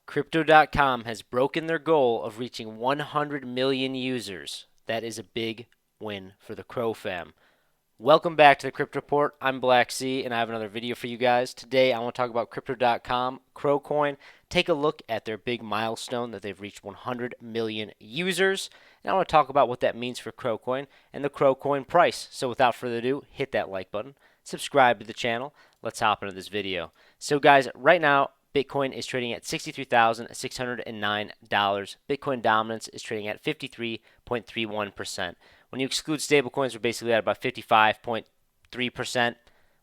Crypto.com has broken their goal of reaching 100 million users. That is a big win for the Crow fam. Welcome back to the Crypto Report. I'm Blacksea, and I have another video for you guys. Today, I want to talk about Crypto.com, Crowcoin. Take a look at their big milestone that they've reached 100 million users. And I want to talk about what that means for Crowcoin and the Crowcoin price. So without further ado, hit that like button, subscribe to the channel. Let's hop into this video. So guys, right now, Bitcoin is trading at $63,609. Bitcoin dominance is trading at 53.31%. When you exclude stablecoins, we're basically at about 55.3%.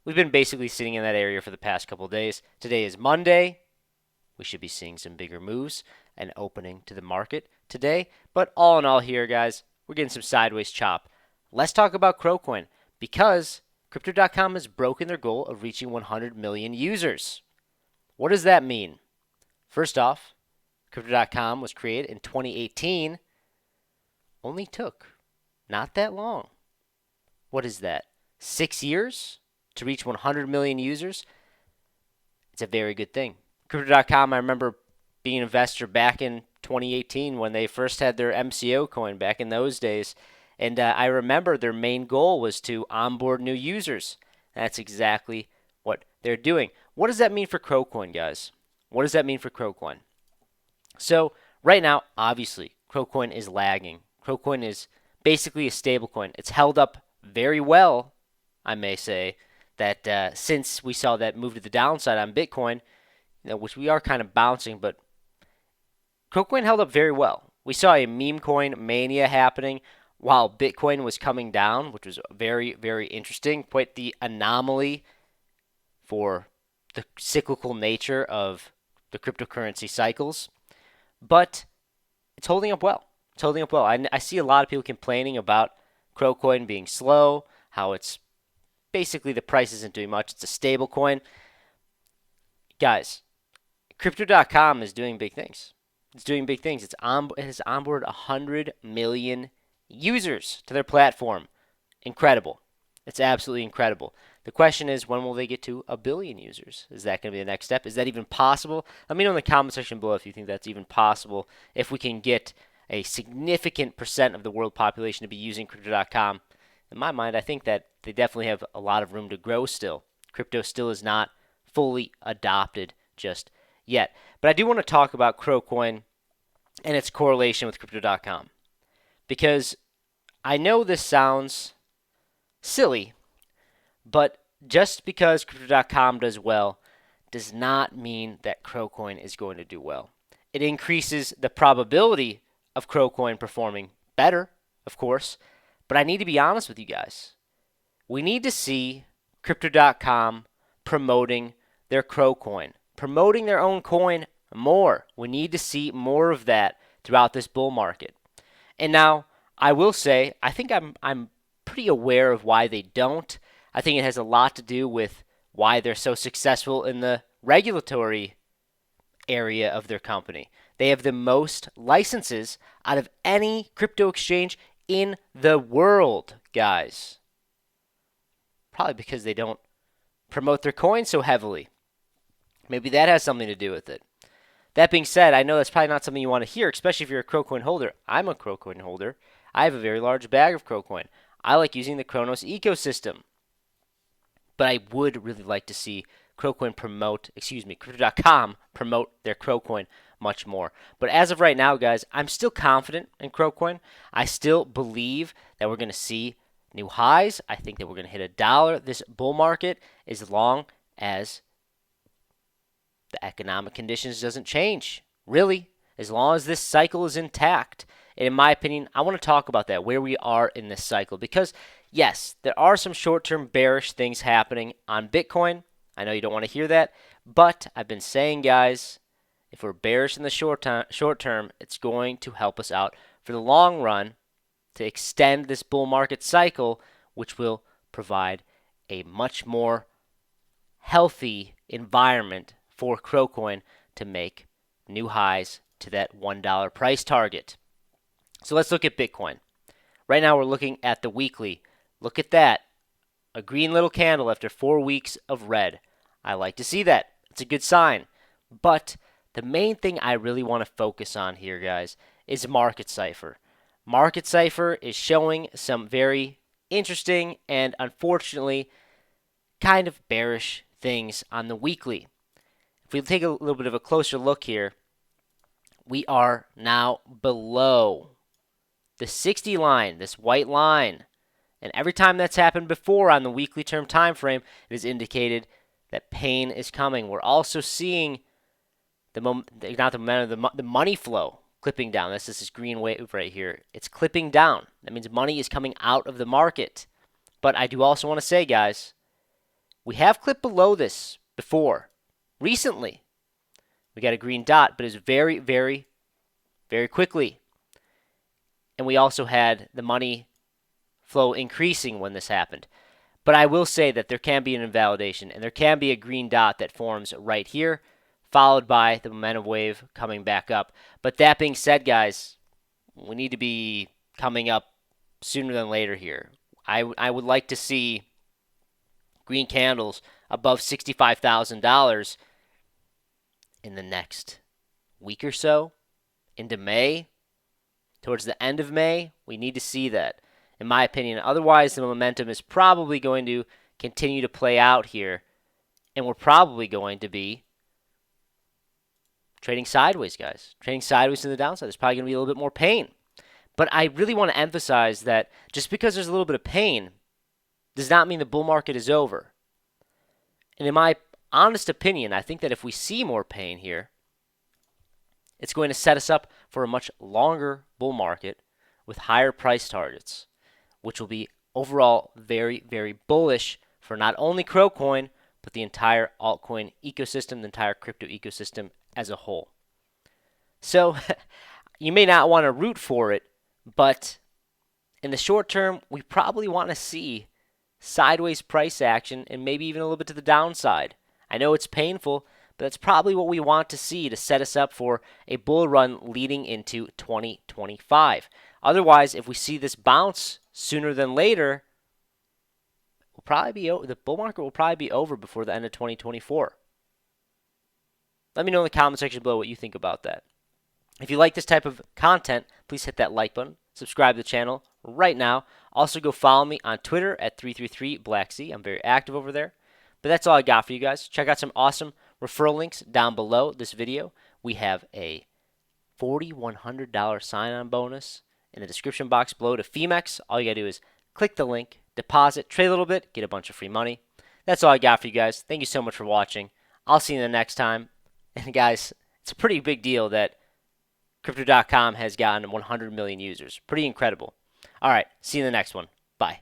We've been basically sitting in that area for the past couple of days. Today is Monday. We should be seeing some bigger moves and opening to the market today. But all in all here, guys, we're getting some sideways chop. Let's talk about Crowcoin because Crypto.com has broken their goal of reaching 100 million users. What does that mean? First off, Crypto.com was created in 2018. Only took not that long. What is that? 6 years to reach 100 million users? It's a very good thing. Crypto.com, I remember being an investor back in 2018 when they first had their MCO coin back in those days. And I remember their main goal was to onboard new users. That's exactly what they're doing. What does that mean for Crowcoin, guys? What does that mean for Crowcoin? So right now, obviously, Crowcoin is lagging. Crowcoin is basically a stablecoin. It's held up very well, I may say, that since we saw that move to the downside on Bitcoin, which we are kind of bouncing, but Crowcoin held up very well. We saw a meme coin mania happening while Bitcoin was coming down, which was very, very interesting. Quite the anomaly for the cyclical nature of the cryptocurrency cycles. But it's holding up well. It's holding up well. I see a lot of people complaining about Crowcoin being slow, how it's basically the price isn't doing much. It's a stable coin. Guys, Crypto.com is doing big things. It's doing big things. It has onboarded 100 million users to their platform. Incredible. It's absolutely incredible. The question is, when will they get to 1 billion users? Is that going to be the next step? Is that even possible? Let me know in the comment section below if you think that's even possible. If we can get a significant percent of the world population to be using Crypto.com. In my mind, I think that they definitely have a lot of room to grow still. Crypto still is not fully adopted just yet. But I do want to talk about Crowcoin and its correlation with Crypto.com. Because I know this sounds silly, but just because Crypto.com does well does not mean that Crowcoin is going to do well. It increases the probability of Crowcoin performing better, of course, but I need to be honest with you guys. We need to see Crypto.com promoting their Crowcoin, promoting their own coin more. We need to see more of that throughout this bull market. And now, I will say, I think I'm pretty aware of why they don't. I think it has a lot to do with why they're so successful in the regulatory area of their company. They have the most licenses out of any crypto exchange in the world, guys. Probably because they don't promote their coin so heavily. Maybe that has something to do with it. That being said, I know that's probably not something you want to hear, especially if you're a Crowcoin holder. I'm a Crowcoin holder. I have a very large bag of Crowcoin. I like using the Cronos ecosystem. But I would really like to see Crypto.com promote their Crowcoin much more. But as of right now, guys, I'm still confident in Crowcoin. I still believe that we're going to see new highs. I think that we're going to hit $1 this bull market as long as the economic conditions doesn't change. Really, as long as this cycle is intact. And in my opinion, I want to talk about that, where we are in this cycle. Because, yes, there are some short-term bearish things happening on Bitcoin. I know you don't want to hear that. But I've been saying, guys, if we're bearish in the short term, it's going to help us out for the long run to extend this bull market cycle, which will provide a much more healthy environment for Crowcoin to make new highs to that $1 price target. So let's look at Bitcoin. Right now we're looking at the weekly. Look at that. A green little candle after 4 weeks of red. I like to see that. It's a good sign. But the main thing I really want to focus on here, guys, is Market Cipher. Market Cipher is showing some very interesting and unfortunately kind of bearish things on the weekly. If we take a little bit of a closer look here, we are now below the 60 line, this white line. And every time that's happened before on the weekly term time frame, it has indicated that pain is coming. We're also seeing the money flow clipping down. This is this green wave right here. It's clipping down. That means money is coming out of the market. But I do also want to say, guys, we have clipped below this before. Recently, we got a green dot, but it's very, very, very quickly. And we also had the money flow increasing when this happened. But I will say that there can be an invalidation, and there can be a green dot that forms right here, followed by the momentum wave coming back up. But that being said, guys, we need to be coming up sooner than later here. I would like to see green candles above $65,000 in the next week or so, into May. Towards the end of May, we need to see that, in my opinion. Otherwise, the momentum is probably going to continue to play out here, and we're probably going to be trading sideways, guys. Trading sideways to the downside. There's probably going to be a little bit more pain. But I really want to emphasize that just because there's a little bit of pain does not mean the bull market is over. And in my honest opinion, I think that if we see more pain here, it's going to set us up for a much longer bull market with higher price targets, which will be overall very, very bullish for not only Crocoin, but the entire altcoin ecosystem, the entire crypto ecosystem as a whole. So you may not want to root for it, but in the short term, we probably want to see sideways price action and maybe even a little bit to the downside. I know it's painful, but that's probably what we want to see to set us up for a bull run leading into 2025. Otherwise, if we see this bounce sooner than later, the bull market will probably be over before the end of 2024. Let me know in the comment section below what you think about that. If you like this type of content, please hit that like button. Subscribe to the channel right now. Also, go follow me on Twitter at 333Blacksea. I'm very active over there. But that's all I got for you guys. Check out some awesome referral links down below this video. We have a $4,100 sign-on bonus in the description box below to Femex. All you got to do is click the link, deposit, trade a little bit, get a bunch of free money. That's all I got for you guys. Thank you so much for watching. I'll see you the next time. And guys, it's a pretty big deal that Crypto.com has gotten 100 million users. Pretty incredible. All right, see you in the next one. Bye.